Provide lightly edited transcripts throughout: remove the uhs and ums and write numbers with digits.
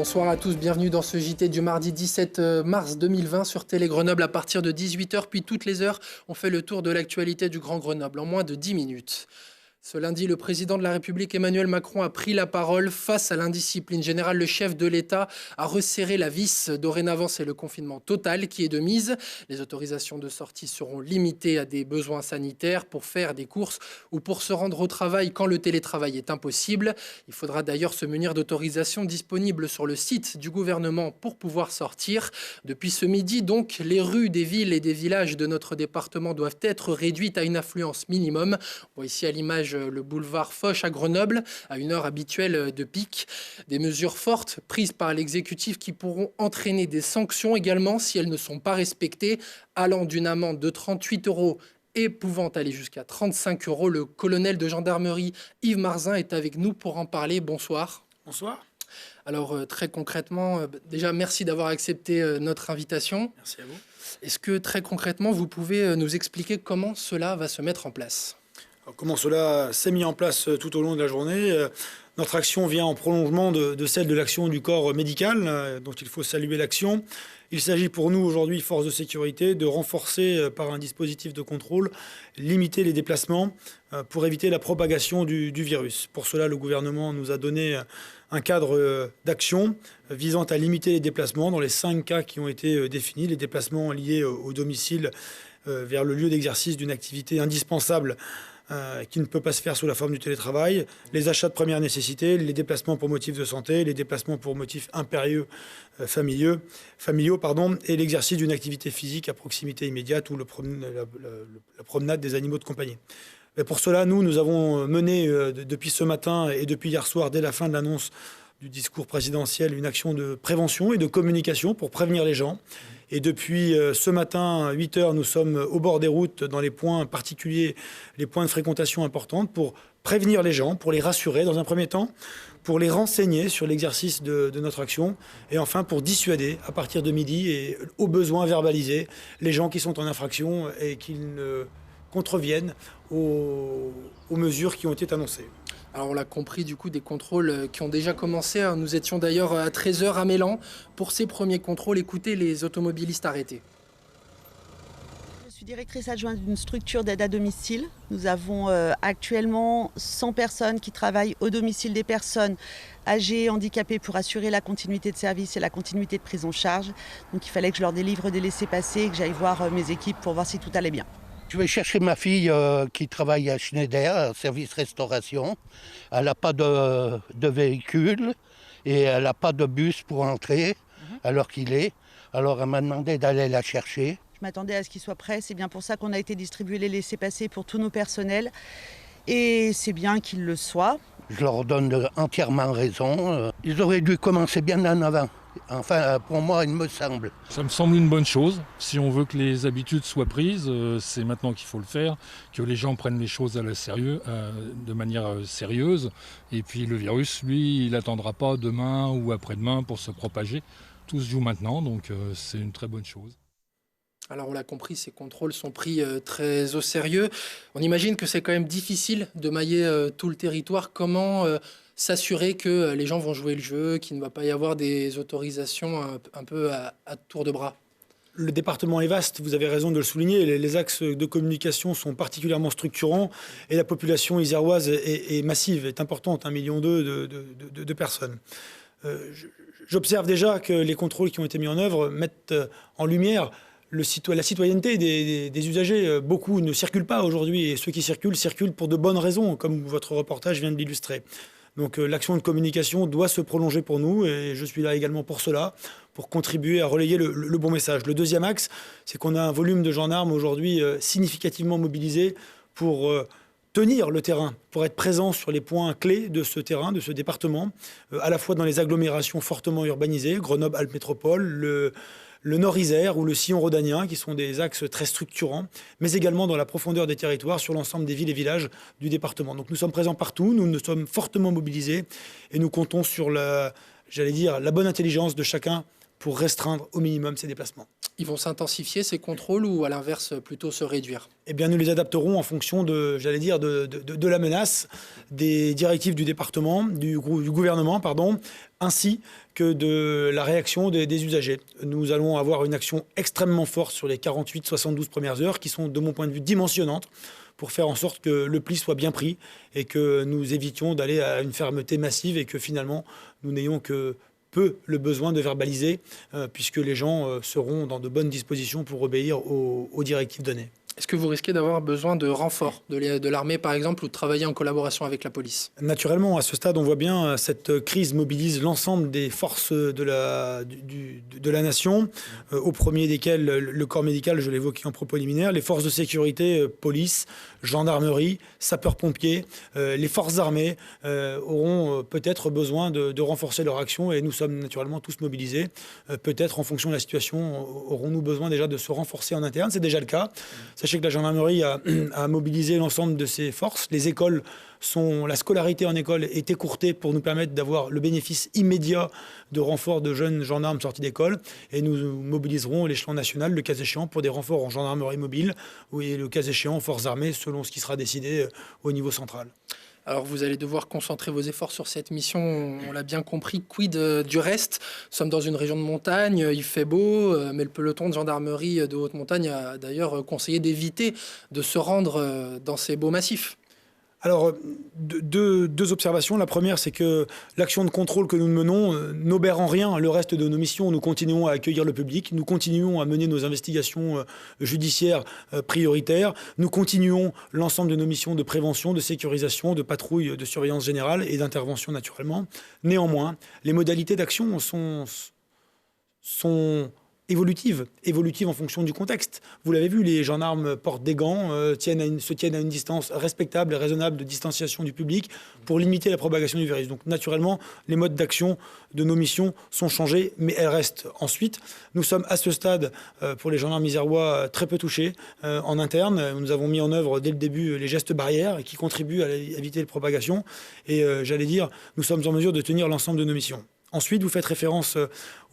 Bonsoir à tous, bienvenue dans ce JT du mardi 17 mars 2020 sur Télé Grenoble à partir de 18h, puis toutes les heures, on fait le tour de l'actualité du Grand Grenoble en moins de 10 minutes. Ce lundi, le président de la République Emmanuel Macron a pris la parole face à l'indiscipline générale. Le chef de l'État a resserré la vis. Dorénavant, c'est le confinement total qui est de mise. Les autorisations de sortie seront limitées à des besoins sanitaires pour faire des courses ou pour se rendre au travail quand le télétravail est impossible. Il faudra d'ailleurs se munir d'autorisations disponibles sur le site du gouvernement pour pouvoir sortir. Depuis ce midi, donc, les rues des villes et des villages de notre département doivent être réduites à une affluence minimum. On voit ici à l'image le boulevard Foch à Grenoble, à une heure habituelle de pic. Des mesures fortes prises par l'exécutif qui pourront entraîner des sanctions également si elles ne sont pas respectées, allant d'une amende de 38 € et pouvant aller jusqu'à 35 €. Le colonel de gendarmerie Yves Marzin est avec nous pour en parler. Bonsoir. Bonsoir. Alors très concrètement, déjà merci d'avoir accepté notre invitation. Merci à vous. Est-ce que très concrètement, vous pouvez nous expliquer comment cela va se mettre en place ? Alors, comment cela s'est mis en place tout au long de la journée? Notre action vient en prolongement de celle de l'action du corps médical, dont il faut saluer l'action. Il s'agit pour nous aujourd'hui, forces de sécurité, de renforcer par un dispositif de contrôle, limiter les déplacements pour éviter la propagation du virus. Pour cela, le gouvernement nous a donné un cadre d'action visant à limiter les déplacements dans les 5 cas qui ont été définis, les déplacements liés au domicile vers le lieu d'exercice d'une activité indispensable qui ne peut pas se faire sous la forme du télétravail, les achats de première nécessité, les déplacements pour motifs de santé, les déplacements pour motifs impérieux familiaux, et l'exercice d'une activité physique à proximité immédiate ou la promenade des animaux de compagnie. Mais pour cela, nous avons mené depuis ce matin et depuis hier soir, dès la fin de l'annonce du discours présidentiel, une action de prévention et de communication pour prévenir les gens. Et depuis ce matin, 8 h, nous sommes au bord des routes, dans les points particuliers, les points de fréquentation importantes, pour prévenir les gens, pour les rassurer dans un premier temps, pour les renseigner sur l'exercice de notre action, et enfin pour dissuader à partir de midi et au besoin verbaliser les gens qui sont en infraction et qui ne contreviennent aux mesures qui ont été annoncées. Alors on l'a compris, du coup, des contrôles qui ont déjà commencé. Nous étions d'ailleurs à 13 h à Mélan pour ces premiers contrôles. Écoutez les automobilistes arrêtés. Je suis directrice adjointe d'une structure d'aide à domicile. Nous avons actuellement 100 personnes qui travaillent au domicile des personnes âgées, handicapées, pour assurer la continuité de service et la continuité de prise en charge. Donc il fallait que je leur délivre des laissez-passer et que j'aille voir mes équipes pour voir si tout allait bien. Je vais chercher ma fille qui travaille à Schneider, service restauration. Elle n'a pas de véhicule et elle n'a pas de bus pour entrer à l'heure qu'il est. Alors elle m'a demandé d'aller la chercher. Je m'attendais à ce qu'il soit prêt. C'est bien pour ça qu'on a été distribuer les laissez-passer pour tous nos personnels. Et c'est bien qu'ils le soient. Je leur donne entièrement raison. Ils auraient dû commencer bien en avant. Enfin, pour moi, il me semble. Ça me semble une bonne chose. Si on veut que les habitudes soient prises, c'est maintenant qu'il faut le faire, que les gens prennent les choses de manière sérieuse. Et puis le virus, lui, il n'attendra pas demain ou après-demain pour se propager. Tout se joue maintenant, donc c'est une très bonne chose. Alors on l'a compris, ces contrôles sont pris très au sérieux. On imagine que c'est quand même difficile de mailler tout le territoire. Comment s'assurer que les gens vont jouer le jeu, qu'il ne va pas y avoir des autorisations un peu à tour de bras? Le département est vaste, vous avez raison de le souligner. Les axes de communication sont particulièrement structurants et la population iséroise est massive, est importante, 1,2 million de personnes. J'observe déjà que les contrôles qui ont été mis en œuvre mettent en lumière la citoyenneté des usagers. Beaucoup ne circulent pas aujourd'hui et ceux qui circulent pour de bonnes raisons, comme votre reportage vient de l'illustrer. Donc l'action de communication doit se prolonger pour nous et je suis là également pour cela, pour contribuer à relayer le bon message. Le deuxième axe, c'est qu'on a un volume de gendarmes aujourd'hui significativement mobilisé pour tenir le terrain, pour être présent sur les points clés de ce terrain, de ce département, à la fois dans les agglomérations fortement urbanisées, Grenoble-Alpes-Métropole, le Nord-Isère ou le sillon rhodanien, qui sont des axes très structurants, mais également dans la profondeur des territoires sur l'ensemble des villes et villages du département. Donc nous sommes présents partout, nous sommes fortement mobilisés et nous comptons sur la bonne intelligence de chacun pour restreindre au minimum ces déplacements. Ils vont s'intensifier ces contrôles ou à l'inverse plutôt se réduire? Eh bien, nous les adapterons en fonction de la menace, des directives du département, du gouvernement, ainsi que de la réaction des usagers. Nous allons avoir une action extrêmement forte sur les 48-72 premières heures qui sont, de mon point de vue, dimensionnantes pour faire en sorte que le pli soit bien pris et que nous évitions d'aller à une fermeté massive et que finalement nous n'ayons que peu le besoin de verbaliser puisque les gens seront dans de bonnes dispositions pour obéir aux directives données. Est-ce que vous risquez d'avoir besoin de renforts de l'armée, par exemple, ou de travailler en collaboration avec la police? Naturellement, à ce stade, on voit bien cette crise mobilise l'ensemble des forces de la nation, au premier desquels le corps médical, je l'évoquais en propos liminaire, les forces de sécurité, police, gendarmerie, sapeurs-pompiers, les forces armées auront peut-être besoin de renforcer leur action et nous sommes naturellement tous mobilisés. Peut-être en fonction de la situation, aurons-nous besoin déjà de se renforcer en interne, c'est déjà le cas. Sachez que la gendarmerie a mobilisé l'ensemble de ses forces. La scolarité en école est écourtée pour nous permettre d'avoir le bénéfice immédiat de renforts de jeunes gendarmes sortis d'école. Et nous mobiliserons l'échelon national, le cas échéant, pour des renforts en gendarmerie mobile ou le cas échéant en forces armées, selon ce qui sera décidé au niveau central. Alors vous allez devoir concentrer vos efforts sur cette mission, on l'a bien compris. Quid du reste? Nous sommes dans une région de montagne, il fait beau, mais le peloton de gendarmerie de haute montagne a d'ailleurs conseillé d'éviter de se rendre dans ces beaux massifs. Alors, deux observations. La première, c'est que l'action de contrôle que nous menons n'obère en rien le reste de nos missions. Nous continuons à accueillir le public, nous continuons à mener nos investigations judiciaires prioritaires, nous continuons l'ensemble de nos missions de prévention, de sécurisation, de patrouille, de surveillance générale et d'intervention naturellement. Néanmoins, les modalités d'action sont évolutive en fonction du contexte. Vous l'avez vu, les gendarmes portent des gants, se tiennent à une distance respectable et raisonnable de distanciation du public pour limiter la propagation du virus. Donc naturellement, les modes d'action de nos missions sont changés, mais elles restent. Ensuite, nous sommes à ce stade, pour les gendarmes isérois, très peu touchés en interne. Nous avons mis en œuvre dès le début les gestes barrières qui contribuent à éviter la propagation. Et nous sommes en mesure de tenir l'ensemble de nos missions. Ensuite, vous faites référence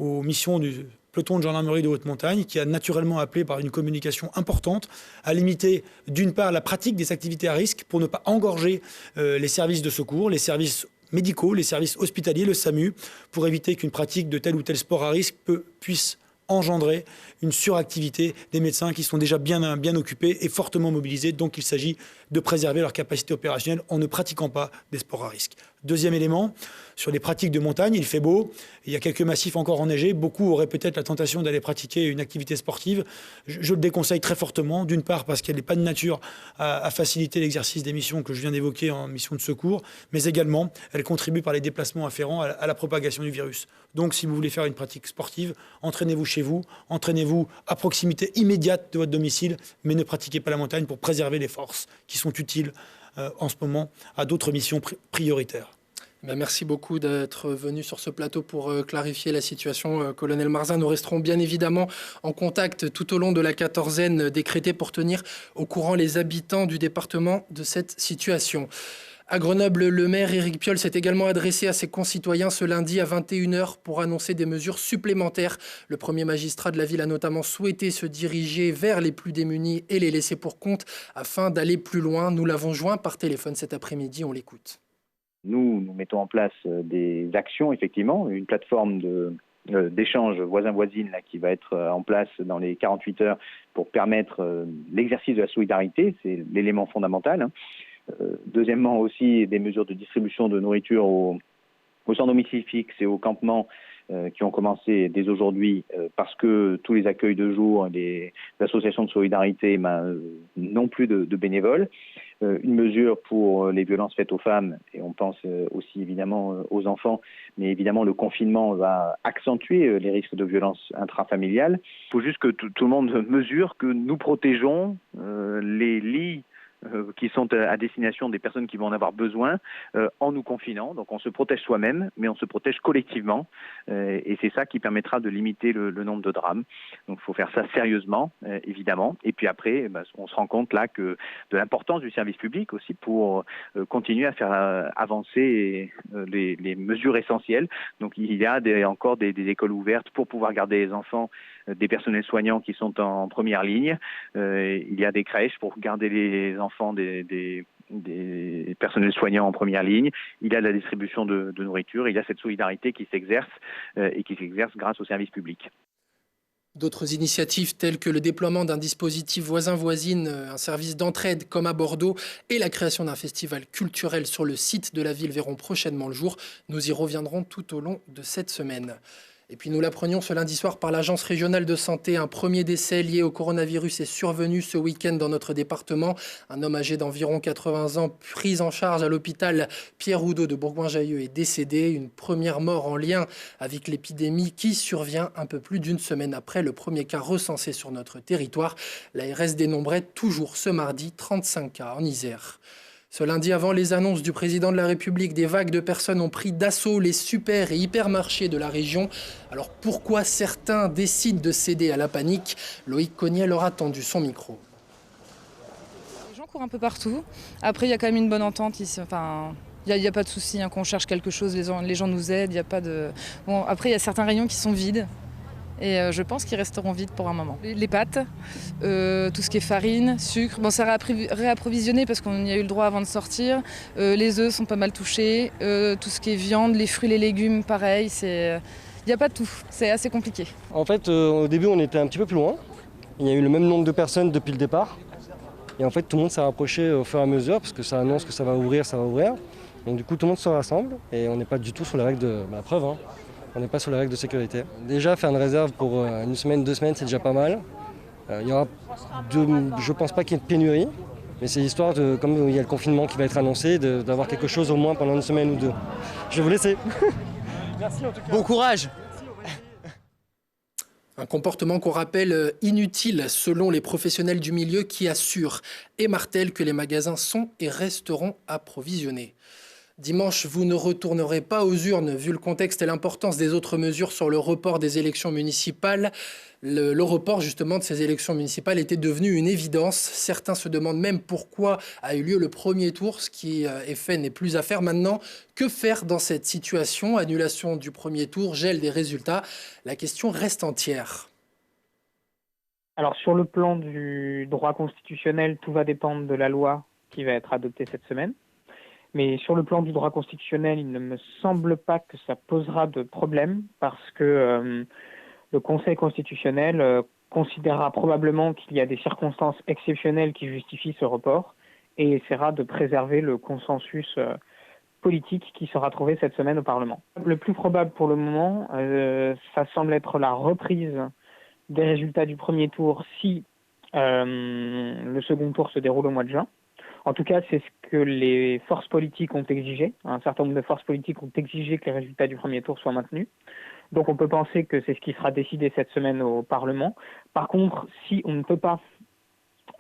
aux missions du peloton de gendarmerie de haute montagne qui a naturellement appelé par une communication importante à limiter d'une part la pratique des activités à risque pour ne pas engorger les services de secours, les services médicaux, les services hospitaliers, le SAMU, pour éviter qu'une pratique de tel ou tel sport à risque puisse engendrer une suractivité des médecins qui sont déjà bien occupés et fortement mobilisés. Donc il s'agit de préserver leur capacité opérationnelle en ne pratiquant pas des sports à risque. Deuxième élément, sur les pratiques de montagne, il fait beau, il y a quelques massifs encore enneigés, beaucoup auraient peut-être la tentation d'aller pratiquer une activité sportive. Je le déconseille très fortement, d'une part parce qu'elle n'est pas de nature à faciliter l'exercice des missions que je viens d'évoquer en mission de secours, mais également elle contribue par les déplacements afférents à la propagation du virus. Donc si vous voulez faire une pratique sportive, entraînez-vous chez vous, entraînez-vous à proximité immédiate de votre domicile, mais ne pratiquez pas la montagne pour préserver les forces qui sont utiles en ce moment à d'autres missions prioritaires. Merci beaucoup d'être venu sur ce plateau pour clarifier la situation, colonel Marzin. Nous resterons bien évidemment en contact tout au long de la quatorzaine décrétée pour tenir au courant les habitants du département de cette situation. À Grenoble, le maire Éric Piolle s'est également adressé à ses concitoyens ce lundi à 21h pour annoncer des mesures supplémentaires. Le premier magistrat de la ville a notamment souhaité se diriger vers les plus démunis et les laisser pour compte afin d'aller plus loin. Nous l'avons joint par téléphone cet après-midi, on l'écoute. Nous mettons en place des actions, effectivement, une plateforme d'échange voisin-voisine qui va être en place dans les 48 heures pour permettre l'exercice de la solidarité, c'est l'élément fondamental. Deuxièmement aussi, des mesures de distribution de nourriture aux sans domicile fixe et aux campements qui ont commencé dès aujourd'hui parce que tous les accueils de jour et les associations de solidarité n'ont plus de bénévoles. Une mesure pour les violences faites aux femmes, et on pense aussi évidemment aux enfants, mais évidemment le confinement va accentuer les risques de violences intrafamiliales. Il faut juste que tout le monde mesure que nous protégeons les lits qui sont à destination des personnes qui vont en avoir besoin en nous confinant. Donc on se protège soi-même, mais on se protège collectivement. Et c'est ça qui permettra de limiter le nombre de drames. Donc il faut faire ça sérieusement, évidemment. Et puis après, on se rend compte là que de l'importance du service public aussi pour continuer à faire avancer les mesures essentielles. Donc il y a encore des écoles ouvertes pour pouvoir garder les enfants des personnels soignants qui sont en première ligne. Il y a des crèches pour garder les enfants des personnels soignants en première ligne. Il y a la distribution de nourriture. Il y a cette solidarité qui s'exerce et qui s'exerce grâce au service public. D'autres initiatives telles que le déploiement d'un dispositif voisin-voisine, un service d'entraide comme à Bordeaux et la création d'un festival culturel sur le site de la ville verront prochainement le jour. Nous y reviendrons tout au long de cette semaine. Et puis nous l'apprenions ce lundi soir par l'Agence régionale de santé. Un premier décès lié au coronavirus est survenu ce week-end dans notre département. Un homme âgé d'environ 80 ans, pris en charge à l'hôpital Pierre Oudot de Bourgoin-Jallieu, est décédé. Une première mort en lien avec l'épidémie qui survient un peu plus d'une semaine après le premier cas recensé sur notre territoire. L'ARS dénombrait toujours ce mardi 35 cas en Isère. Ce lundi, avant les annonces du président de la République, des vagues de personnes ont pris d'assaut les super et hypermarchés de la région. Alors pourquoi certains décident de céder à la panique? Loïc Cogniet leur a tendu son micro. Les gens courent un peu partout. Après, il y a quand même une bonne entente. Il n'y a pas de souci, qu'on cherche quelque chose, les gens nous aident. Il y a pas de... Bon, après, il y a certains rayons qui sont vides. Et je pense qu'ils resteront vides pour un moment. Les pâtes, tout ce qui est farine, sucre, c'est réapprovisionné parce qu'on y a eu le droit avant de sortir. Les œufs sont pas mal touchés. Tout ce qui est viande, les fruits, les légumes, pareil. Il n'y a pas de tout. C'est assez compliqué. En fait, au début, on était un petit peu plus loin. Il y a eu le même nombre de personnes depuis le départ. Et en fait, tout le monde s'est rapproché au fur et à mesure parce que ça annonce que ça va ouvrir, ça va ouvrir. Donc du coup, tout le monde se rassemble et on n'est pas du tout sur les règles de la preuve. On n'est pas sur les règles de sécurité. Déjà, faire une réserve pour une semaine, 2 semaines, c'est déjà pas mal. Je ne pense pas qu'il y ait de pénurie, mais c'est l'histoire, comme il y a le confinement qui va être annoncé, d'avoir quelque chose au moins pendant une semaine ou 2. Je vais vous laisser. Merci en tout cas. Bon courage. Un comportement qu'on rappelle inutile selon les professionnels du milieu qui assurent et martèlent que les magasins sont et resteront approvisionnés. Dimanche, vous ne retournerez pas aux urnes, vu le contexte et l'importance des autres mesures sur le report des élections municipales. Le report, justement, de ces élections municipales était devenu une évidence. Certains se demandent même pourquoi a eu lieu le premier tour. Ce qui est fait n'est plus à faire maintenant. Que faire dans cette situation? Annulation du premier tour, gel des résultats. La question reste entière. Alors, sur le plan du droit constitutionnel, tout va dépendre de la loi qui va être adoptée cette semaine. Mais sur le plan du droit constitutionnel, il ne me semble pas que ça posera de problème parce que le Conseil constitutionnel considérera probablement qu'il y a des circonstances exceptionnelles qui justifient ce report et essaiera de préserver le consensus politique qui sera trouvé cette semaine au Parlement. Le plus probable pour le moment, ça semble être la reprise des résultats du premier tour si le second tour se déroule au mois de juin. En tout cas, c'est ce que les forces politiques ont exigé. Un certain nombre de forces politiques ont exigé que les résultats du premier tour soient maintenus. Donc on peut penser que c'est ce qui sera décidé cette semaine au Parlement. Par contre, si on ne peut pas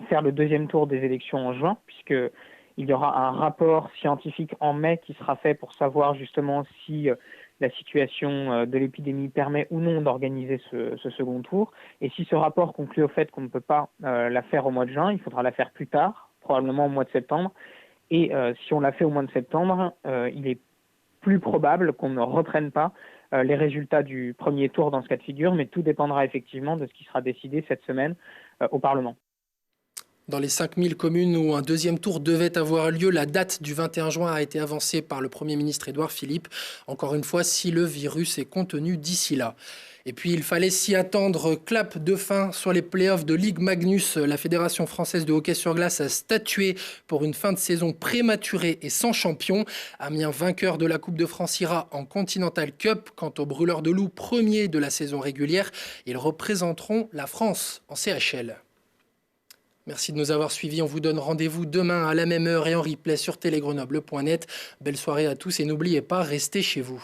faire le deuxième tour des élections en juin, puisqu'il y aura un rapport scientifique en mai qui sera fait pour savoir justement si la situation de l'épidémie permet ou non d'organiser ce second tour. Et si ce rapport conclut au fait qu'on ne peut pas la faire au mois de juin, il faudra la faire plus tard, probablement au mois de septembre. Et si on l'a fait au mois de septembre, il est plus probable qu'on ne reprenne pas les résultats du premier tour dans ce cas de figure, mais tout dépendra effectivement de ce qui sera décidé cette semaine au Parlement. Dans les 5000 communes où un deuxième tour devait avoir lieu, la date du 21 juin a été avancée par le Premier ministre Édouard Philippe. Encore une fois, si le virus est contenu d'ici là. Et puis, il fallait s'y attendre. Clap de fin sur les playoffs de Ligue Magnus. La Fédération française de hockey sur glace a statué pour une fin de saison prématurée et sans champion. Amiens, vainqueur de la Coupe de France, ira en Continental Cup. Quant aux Brûleurs de Loup, premiers de la saison régulière, ils représenteront la France en CHL. Merci de nous avoir suivis. On vous donne rendez-vous demain à la même heure et en replay sur télégrenoble.net. Belle soirée à tous et n'oubliez pas, restez chez vous.